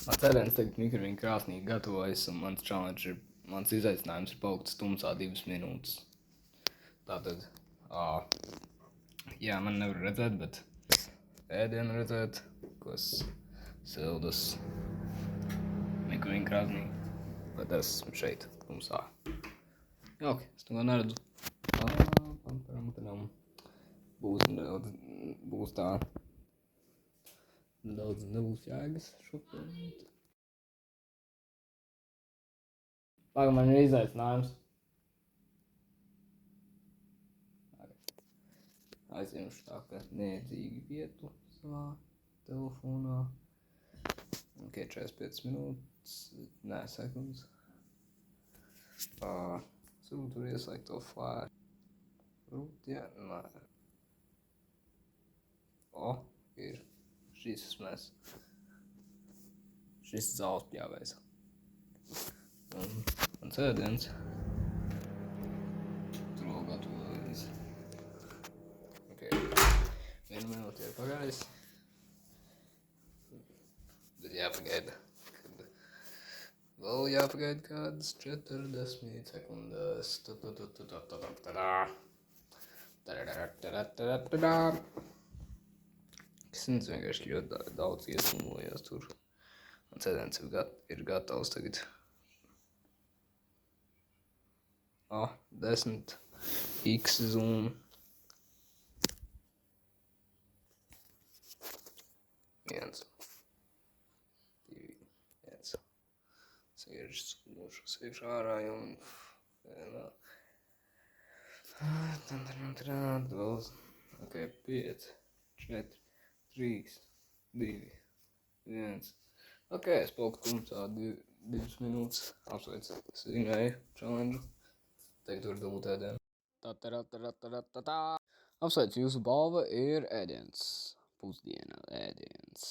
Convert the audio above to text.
Mans ēdiens tagad mikroviņu krāsnī gatavojas, un mans izaicinājums ir palikt tumsā 2 minūtes. Tātad, jā, man nevar redzēt, bet ēdienu redzēt, ko es sildas mikroviņu krāsnī, bet esmu šeit, tumsā. Jauki, es neko neredzu. Būs tā. Daudz nebūs jēgas šobrīd. Tagad man ir izaicinājums. Aizņemšu tā kā neiedzīgi vietu savā telefonā. Ok, 45 minūtes, nē, sekundes. Varbūt tur ieslēgt to flash. Varbūt, jā, nē. Ir. Šis mēs. Šis zāles pļāvējs. Un ēdiens. Tur vēl gatavojas. Ok. 1 minūte ir pagājis. Bet jāpagaida. Vēl jāpagaida kādas 40 sekundes. Es vienkārši ļoti daudz ieslimojos tur. Un ēdiens ir gatavs tagad. 10 X zoom. 1, 2, 1. Sēž ārā un... Ok, 5, 4, 3, 2, 1. Ok, es paliku tumsā 2 minūtes. Apsveicu, es viņai challenge. Tagad var dabūt ēdienu. Apsveicu, jūsu balva ir ēdiens. Pusdiena ēdiens.